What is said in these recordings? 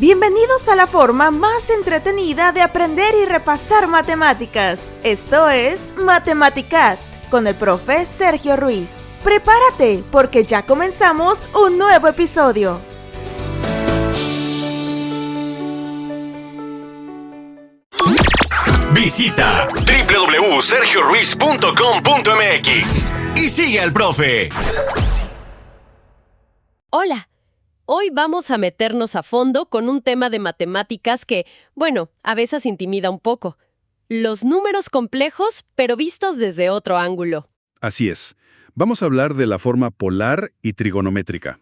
Bienvenidos a la forma más entretenida de aprender y repasar matemáticas. Esto es Matematicast con el profe Sergio Ruiz. Prepárate porque ya comenzamos un nuevo episodio. Visita www.sergioruiz.com.mx y sigue al profe. Hola, hoy vamos a meternos a fondo con un tema de matemáticas que, a veces intimida un poco. Los números complejos, pero vistos desde otro ángulo. Así es. Vamos a hablar de la forma polar y trigonométrica.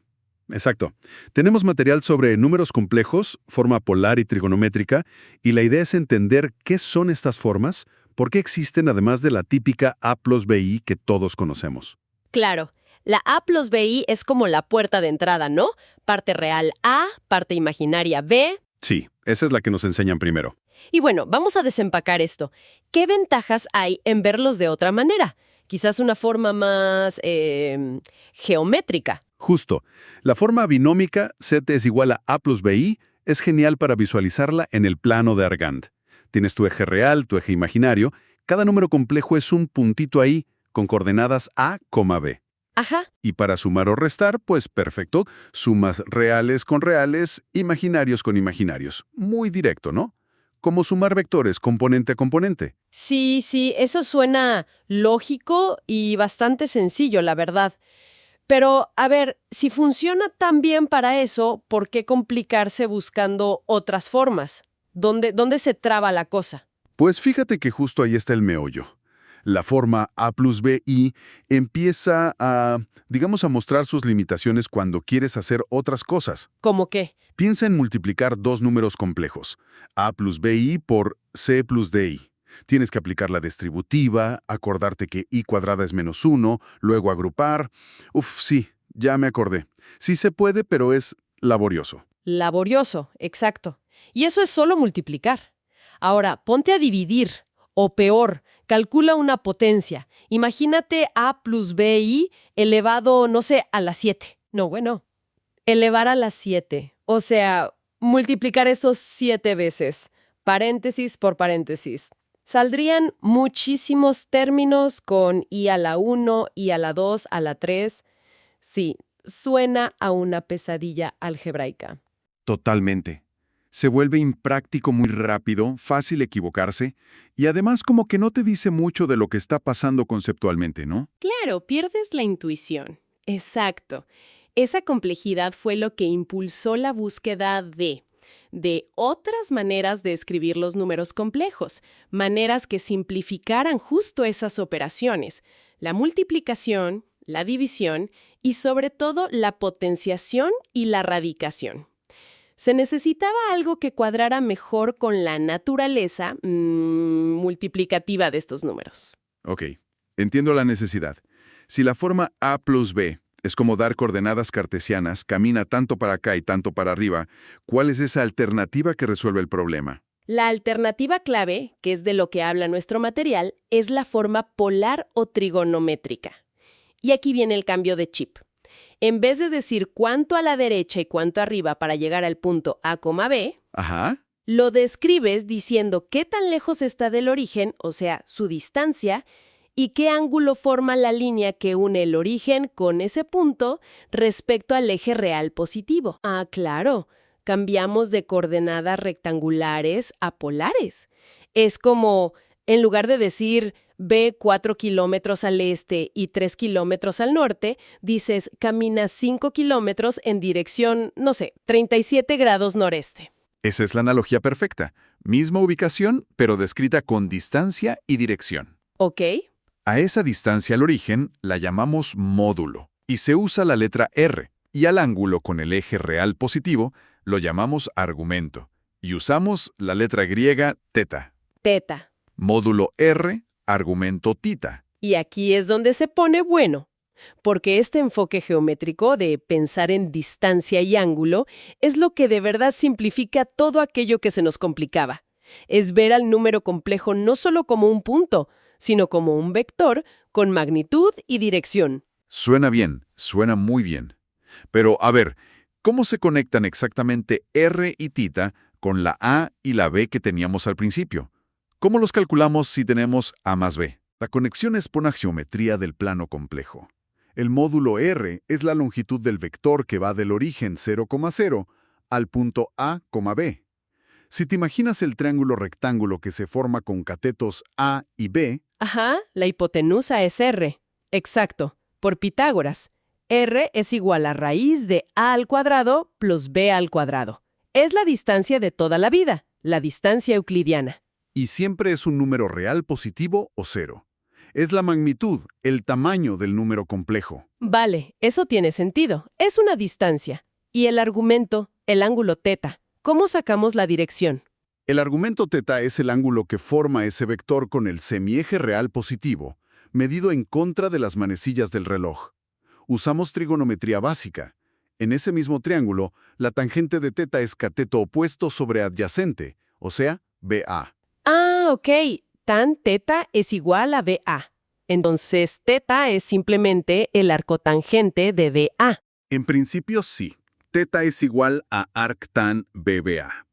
Exacto. Tenemos material sobre números complejos, forma polar y trigonométrica, y la idea es entender qué son estas formas, por qué existen además de la típica A plus BI que todos conocemos. Claro, la A plus BI es como la puerta de entrada, ¿no? Parte real A, parte imaginaria B. Sí, esa es la que nos enseñan primero. Y vamos a desempacar esto. ¿Qué ventajas hay en verlos de otra manera? Quizás una forma más geométrica. Justo. La forma binómica Z es igual a A plus BI es genial para visualizarla en el plano de Argand. Tienes tu eje real, tu eje imaginario. Cada número complejo es un puntito ahí con coordenadas A, B. Ajá. Y para sumar o restar, pues perfecto, sumas reales con reales, imaginarios con imaginarios. Muy directo, ¿no? Como sumar vectores componente a componente. Sí, eso suena lógico y bastante sencillo, la verdad. Pero, a ver, si funciona tan bien para eso, ¿por qué complicarse buscando otras formas? ¿Dónde se traba la cosa? Pues fíjate que justo ahí está el meollo. La forma A plus BI empieza a mostrar sus limitaciones cuando quieres hacer otras cosas. ¿Cómo qué? Piensa en multiplicar dos números complejos, A plus BI por C plus DI. Tienes que aplicar la distributiva, acordarte que I cuadrada es menos 1, luego agrupar. Sí, ya me acordé. Sí se puede, pero es laborioso. Laborioso, exacto. Y eso es solo multiplicar. Ahora, ponte a dividir. O peor, calcula una potencia. Imagínate A plus BI elevado, a la 7. Elevar a la 7. O sea, multiplicar esos 7 veces. Paréntesis por paréntesis. Saldrían muchísimos términos con I a la 1, I a la 2, a la 3. Sí, suena a una pesadilla algebraica. Totalmente. Se vuelve impráctico muy rápido, fácil equivocarse, y además como que no te dice mucho de lo que está pasando conceptualmente, ¿no? Claro, pierdes la intuición. Exacto. Esa complejidad fue lo que impulsó la búsqueda de otras maneras de escribir los números complejos, maneras que simplificaran justo esas operaciones, la multiplicación, la división y sobre todo la potenciación y la radicación. Se necesitaba algo que cuadrara mejor con la naturaleza multiplicativa de estos números. Ok, entiendo la necesidad. Si la forma A plus B es como dar coordenadas cartesianas, camina tanto para acá y tanto para arriba, ¿cuál es esa alternativa que resuelve el problema? La alternativa clave, que es de lo que habla nuestro material, es la forma polar o trigonométrica. Y aquí viene el cambio de chip. En vez de decir cuánto a la derecha y cuánto arriba para llegar al punto A, B, Ajá. lo describes diciendo qué tan lejos está del origen, o sea, su distancia, y qué ángulo forma la línea que une el origen con ese punto respecto al eje real positivo. Ah, claro, cambiamos de coordenadas rectangulares a polares. Es como, en lugar de decir ve 4 kilómetros al este y 3 kilómetros al norte, dices camina 5 kilómetros en dirección, 37 grados noreste. Esa es la analogía perfecta. Misma ubicación, pero descrita con distancia y dirección. ¿Ok? A esa distancia al origen la llamamos módulo y se usa la letra R, y al ángulo con el eje real positivo lo llamamos argumento y usamos la letra griega teta. Teta. Módulo R, argumento tita. Y aquí es donde se pone bueno, porque este enfoque geométrico de pensar en distancia y ángulo es lo que de verdad simplifica todo aquello que se nos complicaba. Es ver al número complejo no solo como un punto, sino como un vector con magnitud y dirección. Suena bien, suena muy bien. Pero, a ver, ¿Cómo se conectan exactamente r y θ con la a y la b que teníamos al principio? ¿Cómo los calculamos si tenemos a más b? La conexión es por una geometría del plano complejo. El módulo r es la longitud del vector que va del origen 0,0 al punto a, b. Si te imaginas el triángulo rectángulo que se forma con catetos a y b, Ajá, la hipotenusa es r. Exacto, por Pitágoras. R es igual a raíz de a al cuadrado plus b al cuadrado. Es la distancia de toda la vida, la distancia euclidiana. y siempre es un número real positivo o cero. Es la magnitud, el tamaño del número complejo. Vale, eso tiene sentido. Es una distancia. Y el argumento, el ángulo θ. ¿Cómo sacamos la dirección? El argumento θ es el ángulo que forma ese vector con el semieje real positivo, medido en contra de las manecillas del reloj. Usamos trigonometría básica. En ese mismo triángulo, la tangente de θ es cateto opuesto sobre adyacente, o sea, BA. Ah, ok. Tan θ es igual a BA. Entonces, θ es simplemente el arcotangente de BA. En principio sí, θ es igual a arctan BBA.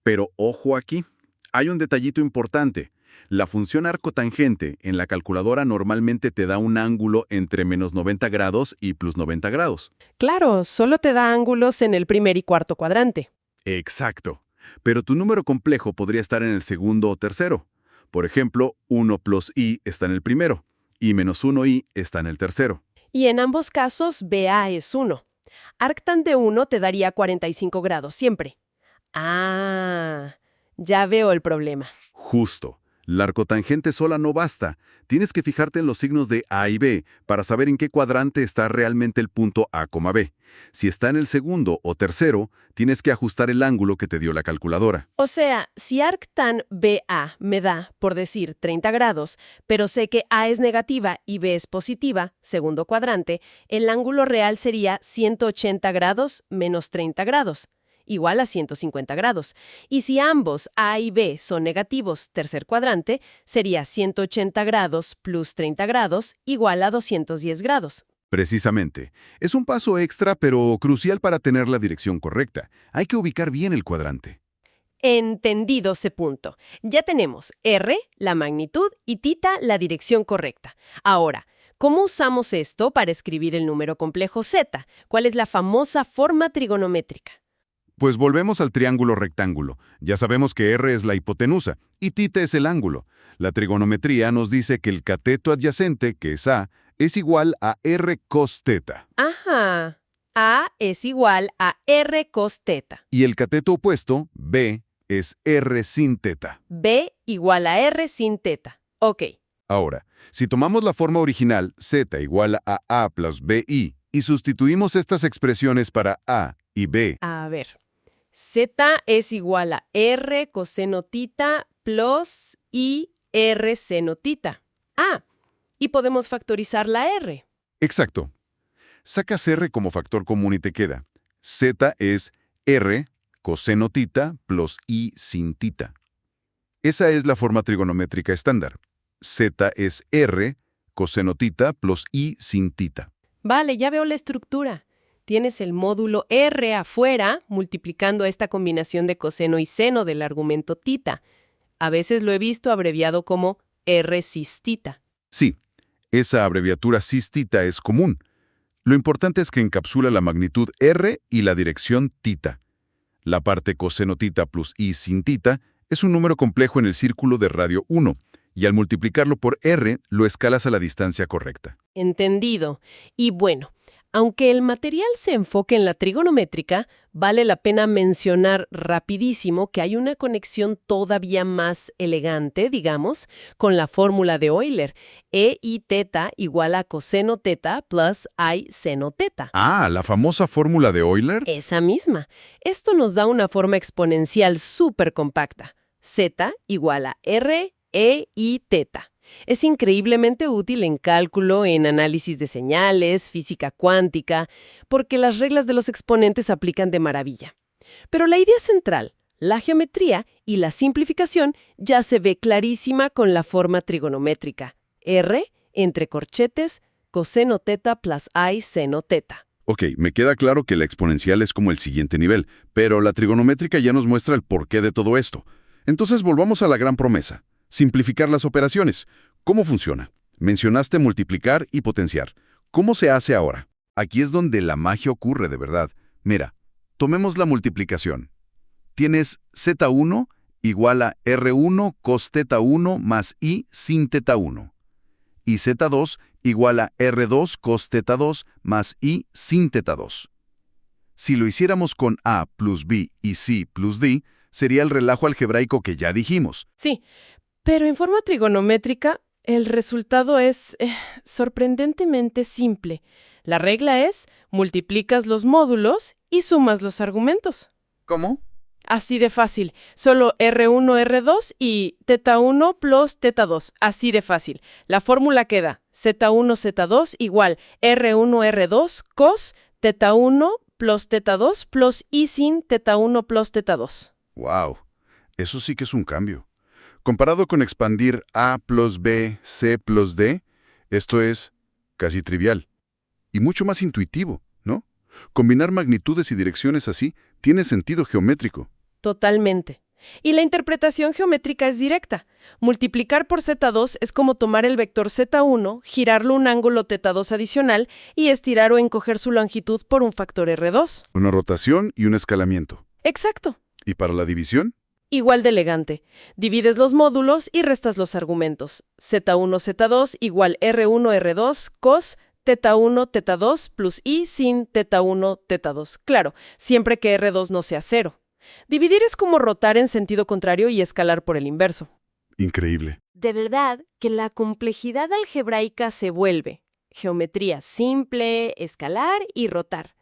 Pero ojo aquí, hay un detallito importante. La función arcotangente en la calculadora normalmente te da un ángulo entre menos 90 grados y plus 90 grados. Claro, solo te da ángulos en el primer y cuarto cuadrante. Exacto. Pero tu número complejo podría estar en el segundo o tercero. Por ejemplo, 1 plus i está en el primero y menos 1i está en el tercero. Y en ambos casos, BA es 1. Arctan de 1 te daría 45 grados siempre. Ah, ya veo el problema. Justo. La arcotangente sola no basta. Tienes que fijarte en los signos de A y B para saber en qué cuadrante está realmente el punto A, B. Si está en el segundo o tercero, tienes que ajustar el ángulo que te dio la calculadora. O sea, si arctan BA me da, por decir, 30 grados, pero sé que A es negativa y B es positiva, segundo cuadrante, el ángulo real sería 180 grados menos 30 grados. Igual a 150 grados. Y si ambos A y B son negativos, tercer cuadrante, sería 180 grados plus 30 grados igual a 210 grados. Precisamente. Es un paso extra, pero crucial para tener la dirección correcta. Hay que ubicar bien el cuadrante. Entendido ese punto. Ya tenemos R, la magnitud, y θ, la dirección correcta. Ahora, ¿cómo usamos esto para escribir el número complejo z? ¿Cuál es la famosa forma trigonométrica? Pues volvemos al triángulo rectángulo. Ya sabemos que R es la hipotenusa y θ es el ángulo. La trigonometría nos dice que el cateto adyacente, que es A, es igual a R cos θ. Ajá. A es igual a R cos θ. Y el cateto opuesto, B, es R sin θ. B igual a R sin θ. Ok. Ahora, si tomamos la forma original, z igual a A plus BI, y sustituimos estas expresiones para A y B. A ver. Z es igual a R coseno θ plus I R seno θ. Ah, y podemos factorizar la R. Exacto. Sacas R como factor común y te queda. Z es R coseno θ plus I sin θ. Esa es la forma trigonométrica estándar. Z es R coseno θ plus I sin θ. Vale, ya veo la estructura. Tienes el módulo R afuera, multiplicando esta combinación de coseno y seno del argumento θ. A veces lo he visto abreviado como R cis θ. Sí, esa abreviatura cis θ es común. Lo importante es que encapsula la magnitud R y la dirección θ. La parte coseno θ plus I sin θ es un número complejo en el círculo de radio 1, y al multiplicarlo por R, lo escalas a la distancia correcta. Entendido. Y bueno, aunque el material se enfoque en la trigonométrica, vale la pena mencionar rapidísimo que hay una conexión todavía más elegante, digamos, con la fórmula de Euler. E y θ igual a coseno θ plus I seno θ. Ah, ¿la famosa fórmula de Euler? Esa misma. Esto nos da una forma exponencial súper compacta. Z igual a R, E y θ. Es increíblemente útil en cálculo, en análisis de señales, física cuántica, porque las reglas de los exponentes aplican de maravilla. Pero la idea central, la geometría y la simplificación ya se ve clarísima con la forma trigonométrica. R entre corchetes, coseno θ plus I seno θ. Ok, me queda claro que la exponencial es como el siguiente nivel, pero la trigonométrica ya nos muestra el porqué de todo esto. Entonces volvamos a la gran promesa. Simplificar las operaciones. ¿Cómo funciona? Mencionaste multiplicar y potenciar. ¿Cómo se hace ahora? Aquí es donde la magia ocurre de verdad. Mira, tomemos la multiplicación. Tienes Z1 igual a R1 cos θ1 más I sin θ1. Y Z2 igual a R2 cos θ2 más I sin θ2. Si lo hiciéramos con A plus B y C plus D, sería el relajo algebraico que ya dijimos. Sí, pero en forma trigonométrica, el resultado es sorprendentemente simple. La regla es, multiplicas los módulos y sumas los argumentos. ¿Cómo? Así de fácil. Solo R1, R2 y θ1 plus θ2. Así de fácil. La fórmula queda Z1, Z2 igual R1, R2 cos θ1 plus θ2 plus I sin θ1 plus θ2. ¡Wow! Eso sí que es un cambio. Comparado con expandir A plus B, C plus D, esto es casi trivial. Y mucho más intuitivo, ¿no? Combinar magnitudes y direcciones así tiene sentido geométrico. Totalmente. Y la interpretación geométrica es directa. Multiplicar por Z2 es como tomar el vector Z1, girarlo un ángulo θ2 adicional y estirar o encoger su longitud por un factor R2. Una rotación y un escalamiento. Exacto. ¿Y para la división? Igual de elegante. Divides los módulos y restas los argumentos. Z1, Z2 igual R1, R2 cos θ1, θ2 plus I sin θ1, θ2. Claro, siempre que R2 no sea 0. Dividir es como rotar en sentido contrario y escalar por el inverso. Increíble. De verdad que la complejidad algebraica se vuelve geometría simple, escalar y rotar.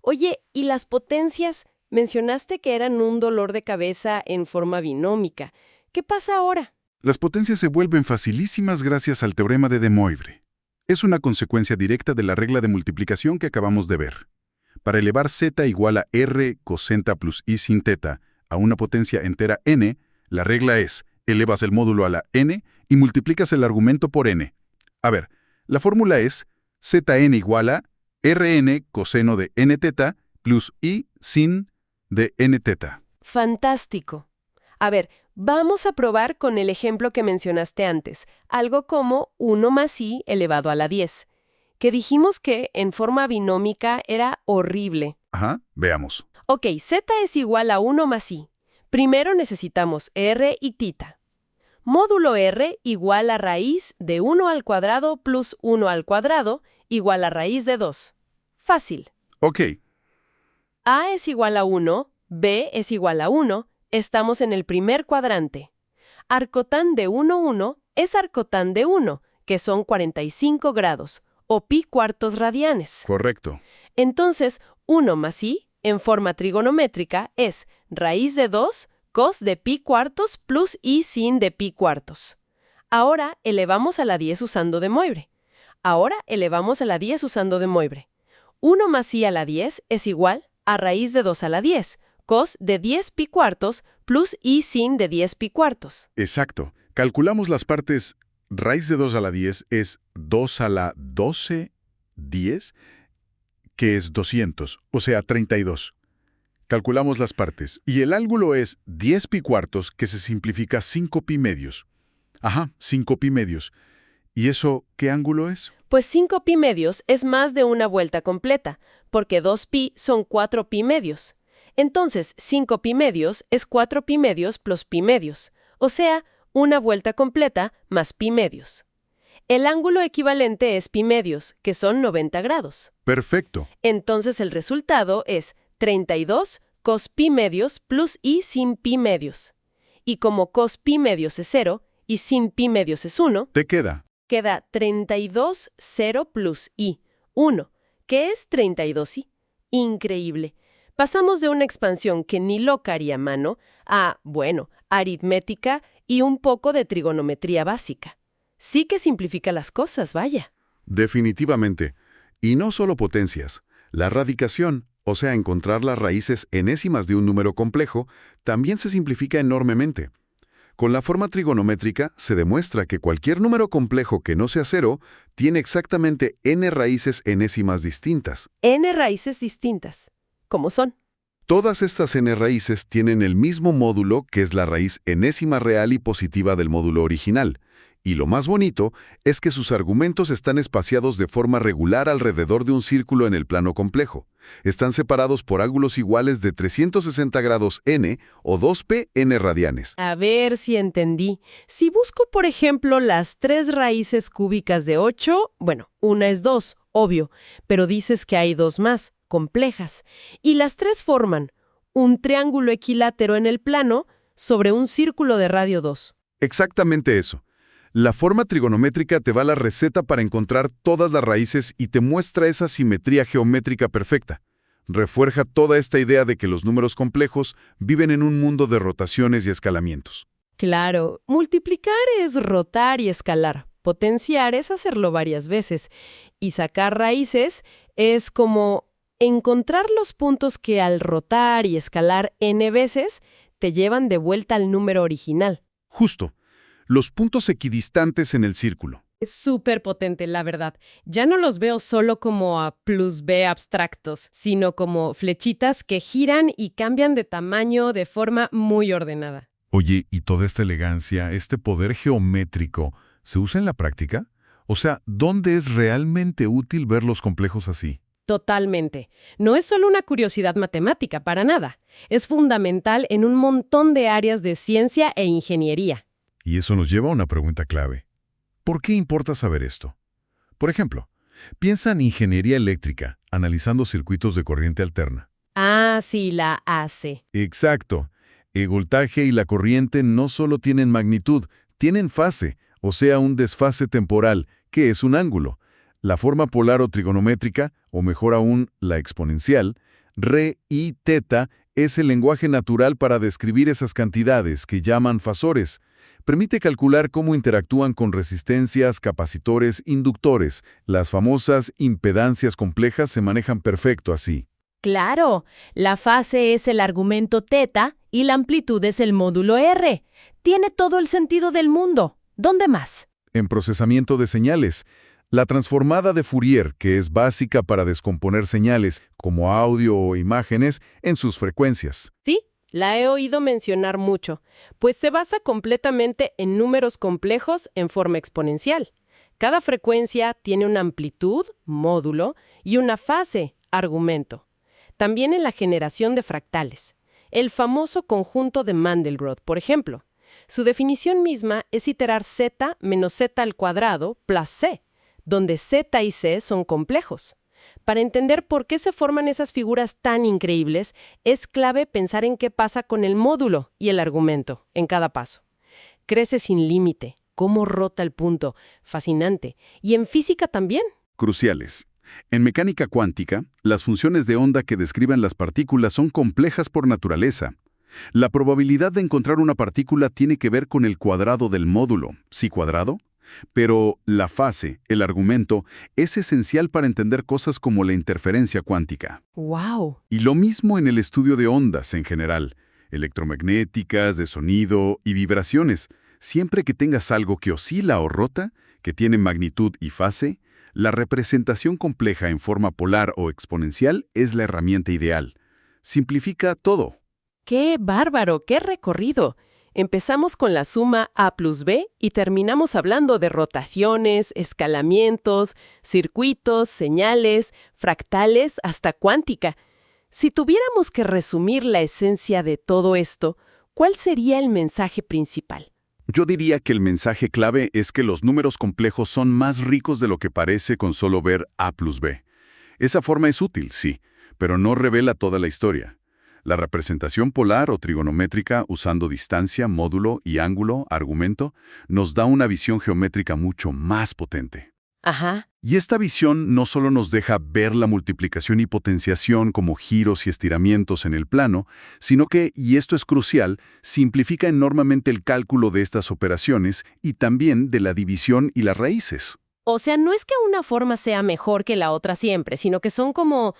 Oye, ¿y las potencias? Mencionaste que eran un dolor de cabeza en forma binómica. ¿Qué pasa ahora? Las potencias se vuelven facilísimas gracias al teorema de De Moivre. Es una consecuencia directa de la regla de multiplicación que acabamos de ver. Para elevar z igual a r cosenta plus i sin θ a una potencia entera n, la regla es, elevas el módulo a la n y multiplicas el argumento por n. A ver, la fórmula es zn igual a rn coseno de nθ plus i sin de nθ. Fantástico. A ver, vamos a probar con el ejemplo que mencionaste antes, algo como 1 más i elevado a la 10, que dijimos que en forma binómica era horrible. Ajá, veamos. Ok, z es igual a 1 más i. Primero necesitamos r y θ. Módulo r igual a raíz de 1 al cuadrado plus 1 al cuadrado igual a raíz de 2. Fácil. Ok, A es igual a 1, b es igual a 1, estamos en el primer cuadrante. Arcotán de 1, 1 es arcotán de 1, que son 45 grados, o pi cuartos radianes. correcto. Entonces, 1 más i, en forma trigonométrica, es raíz de 2 cos de pi cuartos plus i sin de pi cuartos. Ahora elevamos a la 10 usando De Moivre. 1 más i a la 10 es igual a raíz de 2 a la 10, cos de 10 pi cuartos plus i sin de 10 pi cuartos. Exacto. Calculamos las partes. Raíz de 2 a la 10 es 2 a la 12, 10, que es 200, o sea, 32. Calculamos las partes. Y el ángulo es 10 pi cuartos, que se simplifica 5 pi medios. Ajá, 5 pi medios. ¿Y eso qué ángulo es? Pues 5 pi medios es más de una vuelta completa, porque 2 pi son 4 pi medios. Entonces, 5 pi medios es 4 pi medios plus pi medios, o sea, una vuelta completa más pi medios. El ángulo equivalente es pi medios, que son 90 grados. Perfecto. Entonces el resultado es 32 cos pi medios plus i sin pi medios. Y como cos pi medios es 0 y sin pi medios es 1, Te queda. queda 32 0 plus i, 1, que es 32i. Increíble. Pasamos de una expansión que ni loca haría mano a, bueno, aritmética y un poco de trigonometría básica. Sí que simplifica las cosas, vaya. Definitivamente. Y no solo potencias. La radicación, o sea, encontrar las raíces enésimas de un número complejo, también se simplifica enormemente. Con la forma trigonométrica se demuestra que cualquier número complejo que no sea cero tiene exactamente n raíces enésimas distintas. N raíces distintas. ¿Cómo son? Todas estas n raíces tienen el mismo módulo, que es la raíz enésima real y positiva del módulo original. Y lo más bonito es que sus argumentos están espaciados de forma regular alrededor de un círculo en el plano complejo. Están separados por ángulos iguales de 360 grados n o 2p n radianes. A ver si entendí. Si busco, por ejemplo, las 3 raíces cúbicas de 8, bueno, una es 2, obvio, pero dices que hay 2 más, complejas. Y las 3 forman un triángulo equilátero en el plano sobre un círculo de radio 2. Exactamente eso. La forma trigonométrica te da la receta para encontrar todas las raíces y te muestra esa simetría geométrica perfecta. Refuerza toda esta idea de que los números complejos viven en un mundo de rotaciones y escalamientos. Claro, multiplicar es rotar y escalar. Potenciar es hacerlo varias veces. Y sacar raíces es como encontrar los puntos que al rotar y escalar n veces te llevan de vuelta al número original. Justo. Los puntos equidistantes en el círculo. Es súper potente, la verdad. Ya no los veo solo como A plus B abstractos, sino como flechitas que giran y cambian de tamaño de forma muy ordenada. Oye, ¿y toda esta elegancia, este poder geométrico, se usa en la práctica? O sea, ¿dónde es realmente útil ver los complejos así? Totalmente. No es solo una curiosidad matemática, para nada. Es fundamental en un montón de áreas de ciencia e ingeniería. Y eso nos lleva a una pregunta clave. ¿Por qué importa saber esto? Por ejemplo, piensa en ingeniería eléctrica, analizando circuitos de corriente alterna. Ah, sí, la AC. Exacto. El voltaje y la corriente no solo tienen magnitud, tienen fase, o sea, un desfase temporal, que es un ángulo. La forma polar o trigonométrica, o mejor aún, la exponencial, re y teta, es el lenguaje natural para describir esas cantidades que llaman fasores. Permite calcular cómo interactúan con resistencias, capacitores, inductores. Las famosas impedancias complejas se manejan perfecto así. Claro, la fase es el argumento teta y la amplitud es el módulo R. Tiene todo el sentido del mundo. ¿Dónde más? En procesamiento de señales, la transformada de Fourier, que es básica para descomponer señales, como audio o imágenes, en sus frecuencias. Sí, la he oído mencionar mucho, pues se basa completamente en números complejos en forma exponencial. Cada frecuencia tiene una amplitud, módulo, y una fase, argumento. También en la generación de fractales. El famoso conjunto de Mandelbrot, por ejemplo. Su definición misma es iterar z menos z al cuadrado plus c, donde z y c son complejos. Para entender por qué se forman esas figuras tan increíbles, es clave pensar en qué pasa con el módulo y el argumento en cada paso. Crece sin límite, cómo rota el punto, fascinante. Y en física también. Cruciales. En mecánica cuántica, las funciones de onda que describen las partículas son complejas por naturaleza. La probabilidad de encontrar una partícula tiene que ver con el cuadrado del módulo. ¿Sí cuadrado? Pero la fase, el argumento, es esencial para entender cosas como la interferencia cuántica. ¡Wow! Y lo mismo en el estudio de ondas en general, electromagnéticas, de sonido y vibraciones. Siempre que tengas algo que oscila o rota, que tiene magnitud y fase, la representación compleja en forma polar o exponencial es la herramienta ideal. Simplifica todo. ¡Qué bárbaro! ¡Qué recorrido! Empezamos con la suma A plus B y terminamos hablando de rotaciones, escalamientos, circuitos, señales, fractales, hasta cuántica. Si tuviéramos que resumir la esencia de todo esto, ¿cuál sería el mensaje principal? Yo diría que el mensaje clave es que los números complejos son más ricos de lo que parece con solo ver A plus B. Esa forma es útil, sí, pero no revela toda la historia. La representación polar o trigonométrica usando distancia, módulo y ángulo, argumento, nos da una visión geométrica mucho más potente. Ajá. Y esta visión no solo nos deja ver la multiplicación y potenciación como giros y estiramientos en el plano, sino que, y esto es crucial, simplifica enormemente el cálculo de estas operaciones y también de la división y las raíces. O sea, no es que una forma sea mejor que la otra siempre, sino que son como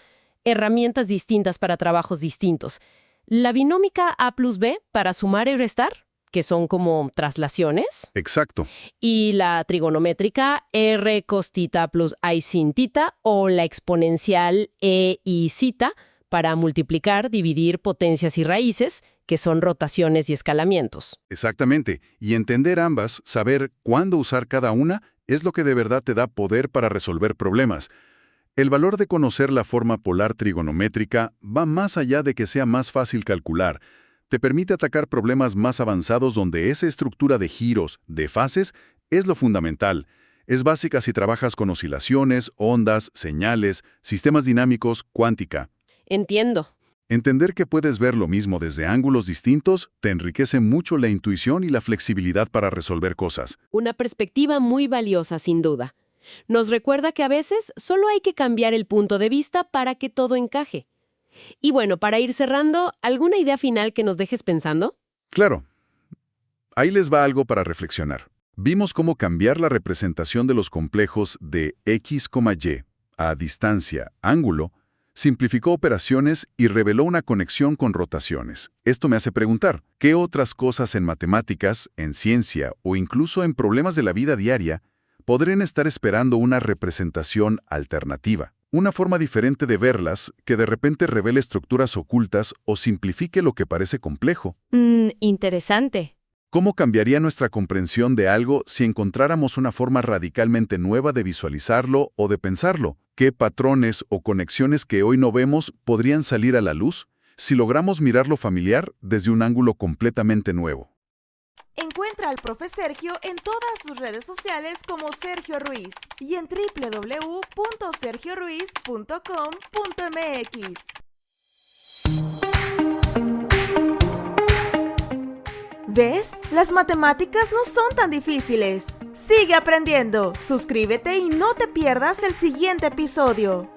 herramientas distintas para trabajos distintos. La binómica A plus B para sumar y restar, que son como traslaciones. Exacto. Y la trigonométrica, r cos θ plus i sin θ, o la exponencial e y θ, para multiplicar, dividir potencias y raíces, que son rotaciones y escalamientos. Exactamente. Y entender ambas, saber cuándo usar cada una, es lo que de verdad te da poder para resolver problemas. El valor de conocer la forma polar trigonométrica va más allá de que sea más fácil calcular. Te permite atacar problemas más avanzados donde esa estructura de giros, de fases, es lo fundamental. Es básica si trabajas con oscilaciones, ondas, señales, sistemas dinámicos, cuántica. Entiendo. Entender que puedes ver lo mismo desde ángulos distintos te enriquece mucho la intuición y la flexibilidad para resolver cosas. Una perspectiva muy valiosa, sin duda. Nos recuerda que a veces solo hay que cambiar el punto de vista para que todo encaje. Y bueno, para ir cerrando, ¿alguna idea final que nos dejes pensando? Claro. Ahí les va algo para reflexionar. Vimos cómo cambiar la representación de los complejos de x, y a distancia, ángulo, simplificó operaciones y reveló una conexión con rotaciones. Esto me hace preguntar, ¿qué otras cosas en matemáticas, en ciencia o incluso en problemas de la vida diaria podrían estar esperando una representación alternativa? Una forma diferente de verlas que de repente revele estructuras ocultas o simplifique lo que parece complejo. Interesante. ¿Cómo cambiaría nuestra comprensión de algo si encontráramos una forma radicalmente nueva de visualizarlo o de pensarlo? ¿Qué patrones o conexiones que hoy no vemos podrían salir a la luz si logramos mirar lo familiar desde un ángulo completamente nuevo? Encuentra al Profe Sergio en todas sus redes sociales como Sergio Ruiz y en www.sergioruiz.com.mx. ¿Ves? Las matemáticas no son tan difíciles. Sigue aprendiendo, suscríbete y no te pierdas el siguiente episodio.